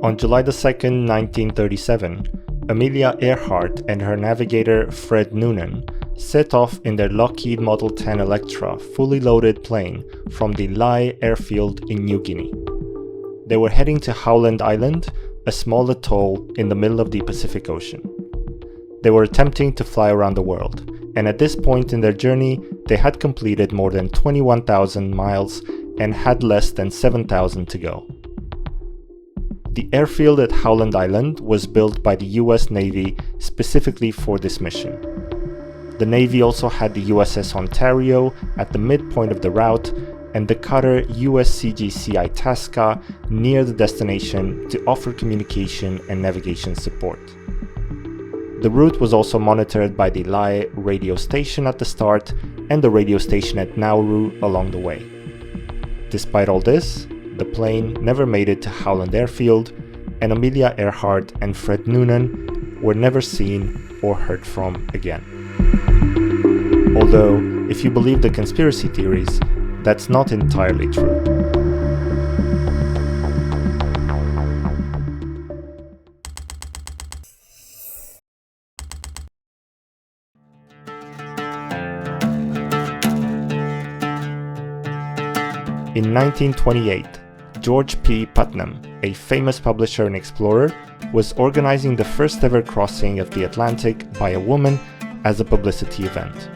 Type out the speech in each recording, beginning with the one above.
On July 2nd, 1937, Amelia Earhart and her navigator Fred Noonan set off in their Lockheed Model 10 Electra fully loaded plane from the Lae airfield in New Guinea. They were heading to Howland Island, a small atoll in the middle of the Pacific Ocean. They were attempting to fly around the world, and at this point in their journey, they had completed more than 21,000 miles and had less than 7,000 to go. The airfield at Howland Island was built by the US Navy specifically for this mission. The Navy also had the USS Ontario at the midpoint of the route and the cutter USCGC Itasca near the destination to offer communication and navigation support. The route was also monitored by the Lae radio station at the start and the radio station at Nauru along the way. Despite all this, the plane never made it to Howland Airfield, and Amelia Earhart and Fred Noonan were never seen or heard from again. Although, if you believe the conspiracy theories, that's not entirely true. In 1928, George P. Putnam, a famous publisher and explorer, was organizing the first ever crossing of the Atlantic by a woman as a publicity event.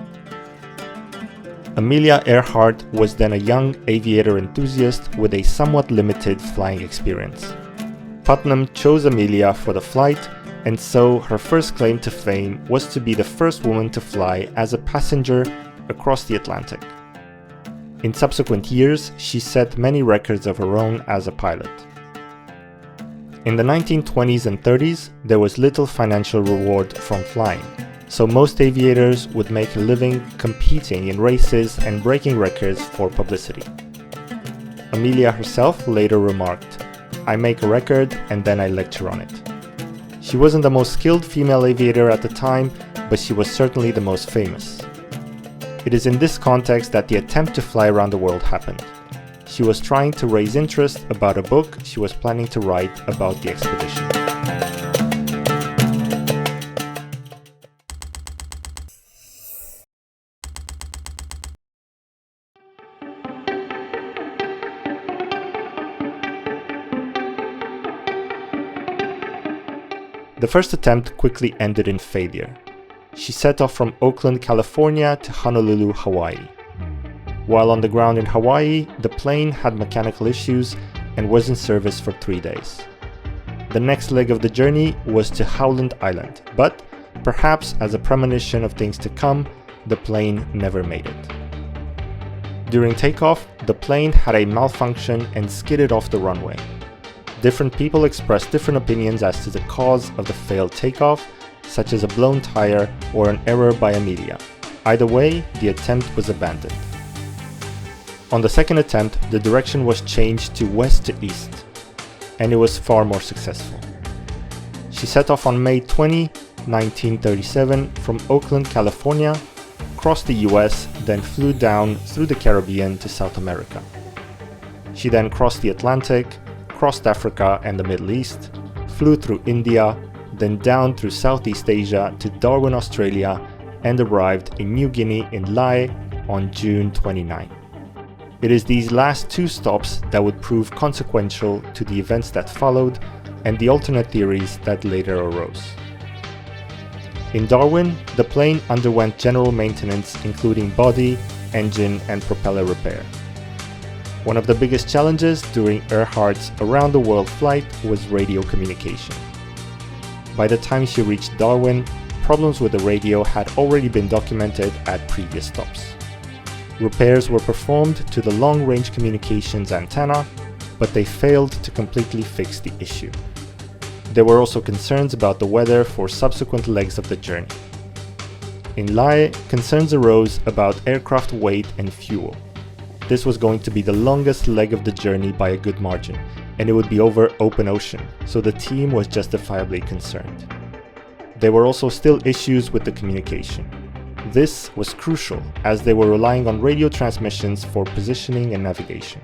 Amelia Earhart was then a young aviator enthusiast with a somewhat limited flying experience. Putnam chose Amelia for the flight, and so her first claim to fame was to be the first woman to fly as a passenger across the Atlantic. In subsequent years, she set many records of her own as a pilot. In the 1920s and 30s, there was little financial reward from flying, so most aviators would make a living competing in races and breaking records for publicity. Amelia herself later remarked, "I make a record and then I lecture on it." She wasn't the most skilled female aviator at the time, but she was certainly the most famous. It is in this context that the attempt to fly around the world happened. She was trying to raise interest about a book she was planning to write about the expedition. The first attempt quickly ended in failure. She set off from Oakland, California to Honolulu, Hawaii. While on the ground in Hawaii, the plane had mechanical issues and was in service for 3 days. The next leg of the journey was to Howland Island, but perhaps as a premonition of things to come, the plane never made it. During takeoff, the plane had a malfunction and skidded off the runway. Different people expressed different opinions as to the cause of the failed takeoff, such as a blown tire or an error by Amelia. Either way, the attempt was abandoned. On the second attempt, the direction was changed to west to east, and it was far more successful. She set off on May 20, 1937 from Oakland, California, crossed the US, then flew down through the Caribbean to South America. She then crossed the Atlantic, crossed Africa and the Middle East, flew through India, then down through Southeast Asia to Darwin, Australia, and arrived in New Guinea in Lae on June 29. It is these last two stops that would prove consequential to the events that followed and the alternate theories that later arose. In Darwin, the plane underwent general maintenance including body, engine, and propeller repair. One of the biggest challenges during Earhart's around-the-world flight was radio communication. By the time she reached Darwin, problems with the radio had already been documented at previous stops. Repairs were performed to the long-range communications antenna, but they failed to completely fix the issue. There were also concerns about the weather for subsequent legs of the journey. In Lae, concerns arose about aircraft weight and fuel. This was going to be the longest leg of the journey by a good margin, and it would be over open ocean, so the team was justifiably concerned. There were also still issues with the communication. This was crucial as they were relying on radio transmissions for positioning and navigation.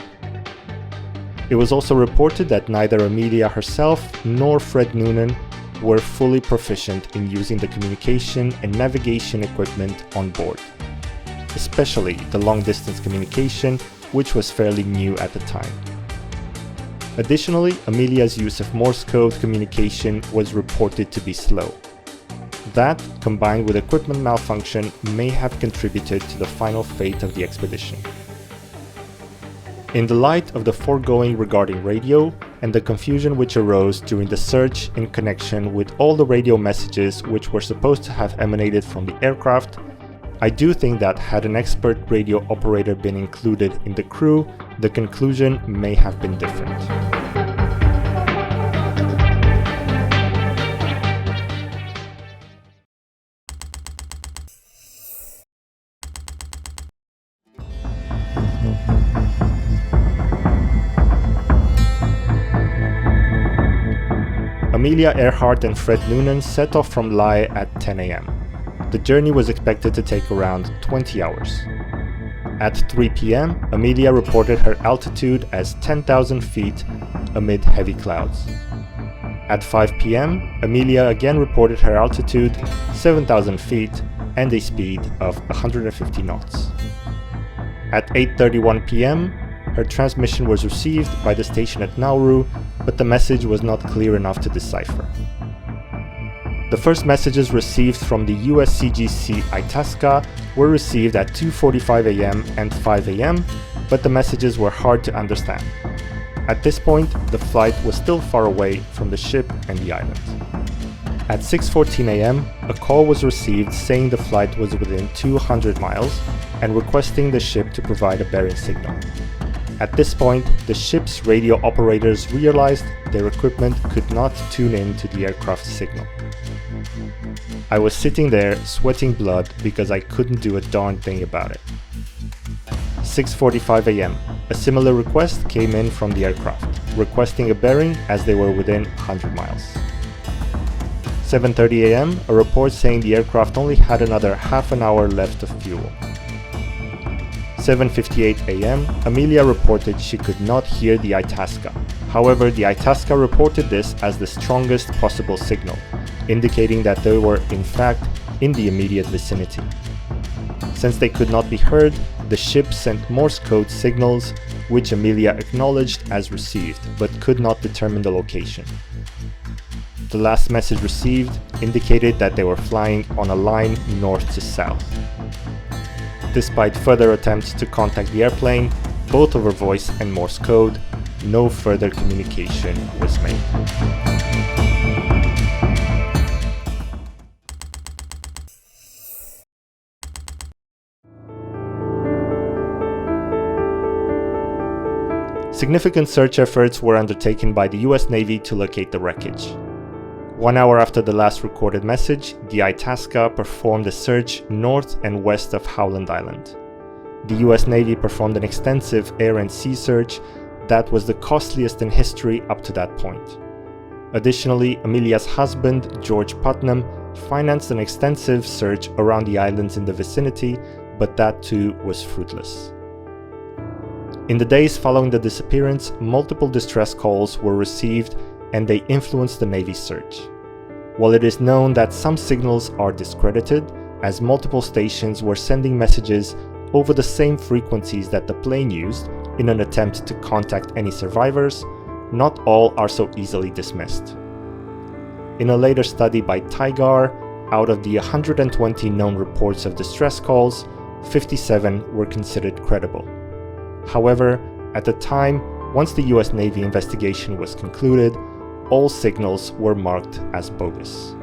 It was also reported that neither Amelia herself nor Fred Noonan were fully proficient in using the communication and navigation equipment on board, especially the long-distance communication, which was fairly new at the time. Additionally, Amelia's use of Morse code communication was reported to be slow. That, combined with equipment malfunction, may have contributed to the final fate of the expedition. In the light of the foregoing regarding radio, and the confusion which arose during the search in connection with all the radio messages which were supposed to have emanated from the aircraft, I do think that had an expert radio operator been included in the crew, the conclusion may have been different. Amelia Earhart and Fred Noonan set off from Lae at 10 a.m. The journey was expected to take around 20 hours. At 3 p.m., Amelia reported her altitude as 10,000 feet amid heavy clouds. At 5 p.m., Amelia again reported her altitude, 7,000 feet, and a speed of 150 knots. At 8:31 p.m., her transmission was received by the station at Nauru, but the message was not clear enough to decipher. The first messages received from the USCGC Itasca were received at 2:45 a.m. and 5 a.m., but the messages were hard to understand. At this point, the flight was still far away from the ship and the island. At 6:14 a.m., a call was received saying the flight was within 200 miles and requesting the ship to provide a bearing signal. At this point, the ship's radio operators realized their equipment could not tune in to the aircraft signal. I was sitting there sweating blood because I couldn't do a darn thing about it. 6:45 a.m. A similar request came in from the aircraft, requesting a bearing as they were within 100 miles. 7:30 a.m. A report saying the aircraft only had another half an hour left of fuel. 7:58 a.m. Amelia reported she could not hear the Itasca. However, the Itasca reported this as the strongest possible signal, indicating that they were in fact in the immediate vicinity. Since they could not be heard, the ship sent Morse code signals, which Amelia acknowledged as received, but could not determine the location. The last message received indicated that they were flying on a line north to south. Despite further attempts to contact the airplane, both over voice and Morse code, no further communication was made. Significant search efforts were undertaken by the US Navy to locate the wreckage. 1 hour after the last recorded message, the Itasca performed a search north and west of Howland Island. The US Navy performed an extensive air and sea search that was the costliest in history up to that point. Additionally, Amelia's husband, George Putnam, financed an extensive search around the islands in the vicinity, but that too was fruitless. In the days following the disappearance, multiple distress calls were received and they influenced the Navy's search. While it is known that some signals are discredited, as multiple stations were sending messages over the same frequencies that the plane used in an attempt to contact any survivors, not all are so easily dismissed. In a later study by Tygar, out of the 120 known reports of distress calls, 57 were considered credible. However, at the time, once the US Navy investigation was concluded, all signals were marked as bogus.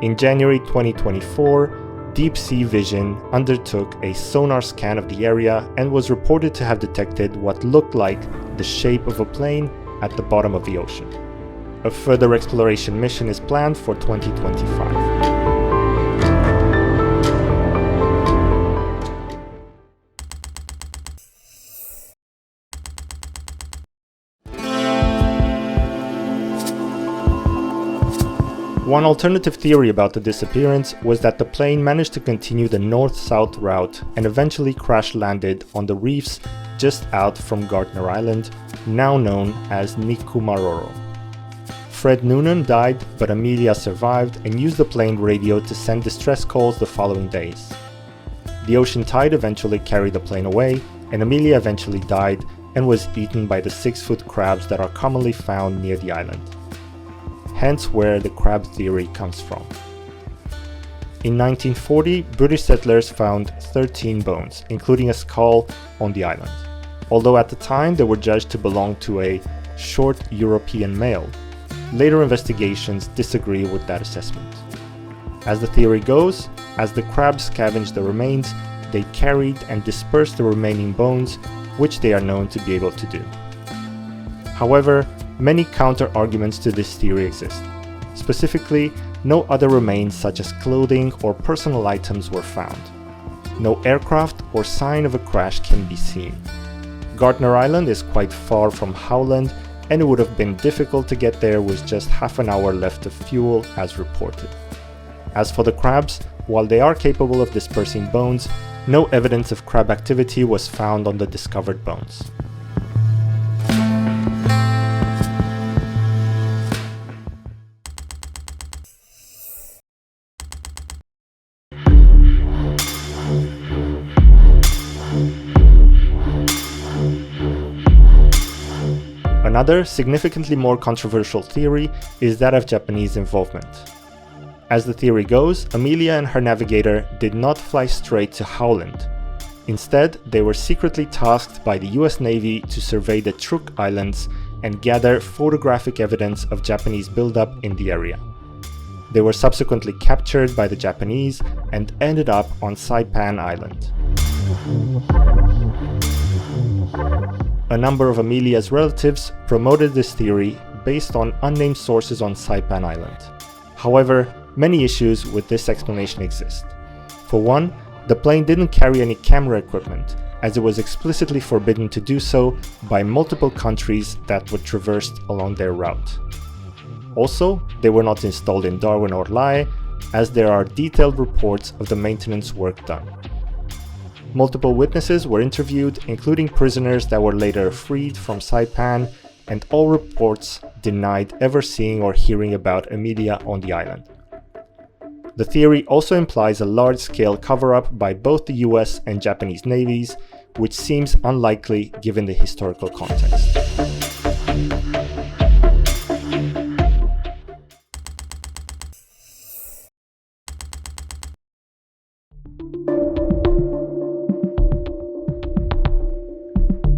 In January 2024, Deep Sea Vision undertook a sonar scan of the area and was reported to have detected what looked like the shape of a plane at the bottom of the ocean. A further exploration mission is planned for 2025. One alternative theory about the disappearance was that the plane managed to continue the north-south route and eventually crash-landed on the reefs just out from Gardner Island, now known as Nikumaroro. Fred Noonan died, but Amelia survived and used the plane radio to send distress calls the following days. The ocean tide eventually carried the plane away, and Amelia eventually died and was eaten by the 6-foot crabs that are commonly found near the island. Hence where the crab theory comes from. In 1940, British settlers found 13 bones, including a skull, on the island, although at the time they were judged to belong to a short European male. Later investigations disagree with that assessment. As the theory goes, as the crabs scavenged the remains, they carried and dispersed the remaining bones, which they are known to be able to do. However, many counter-arguments to this theory exist. Specifically, no other remains such as clothing or personal items were found. No aircraft or sign of a crash can be seen. Gardner Island is quite far from Howland, and it would have been difficult to get there with just half an hour left of fuel as reported. As for the crabs, while they are capable of dispersing bones, no evidence of crab activity was found on the discovered bones. Another, significantly more controversial theory is that of Japanese involvement. As the theory goes, Amelia and her navigator did not fly straight to Howland. Instead, they were secretly tasked by the US Navy to survey the Truk Islands and gather photographic evidence of Japanese buildup in the area. They were subsequently captured by the Japanese and ended up on Saipan Island. A number of Amelia's relatives promoted this theory based on unnamed sources on Saipan Island. However, many issues with this explanation exist. For one, the plane didn't carry any camera equipment, as it was explicitly forbidden to do so by multiple countries that were traversed along their route. Also, they were not installed in Darwin or Lae, as there are detailed reports of the maintenance work done. Multiple witnesses were interviewed, including prisoners that were later freed from Saipan, and all reports denied ever seeing or hearing about Amelia on the island. The theory also implies a large-scale cover-up by both the US and Japanese navies, which seems unlikely given the historical context.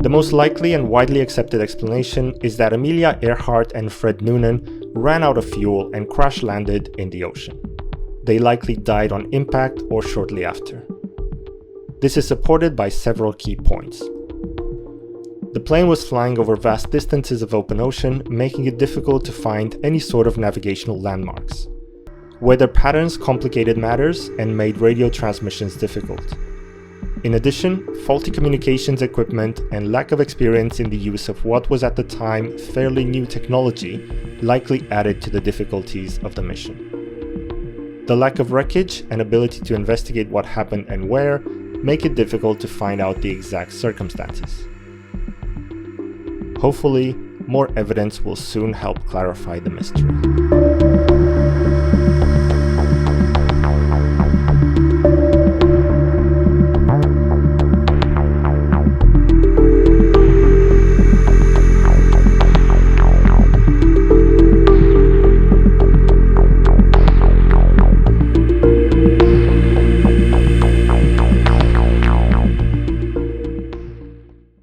The most likely and widely accepted explanation is that Amelia Earhart and Fred Noonan ran out of fuel and crash-landed in the ocean. They likely died on impact or shortly after. This is supported by several key points. The plane was flying over vast distances of open ocean, making it difficult to find any sort of navigational landmarks. Weather patterns complicated matters and made radio transmissions difficult. In addition, faulty communications equipment and lack of experience in the use of what was at the time fairly new technology likely added to the difficulties of the mission. The lack of wreckage and ability to investigate what happened and where make it difficult to find out the exact circumstances. Hopefully, more evidence will soon help clarify the mystery.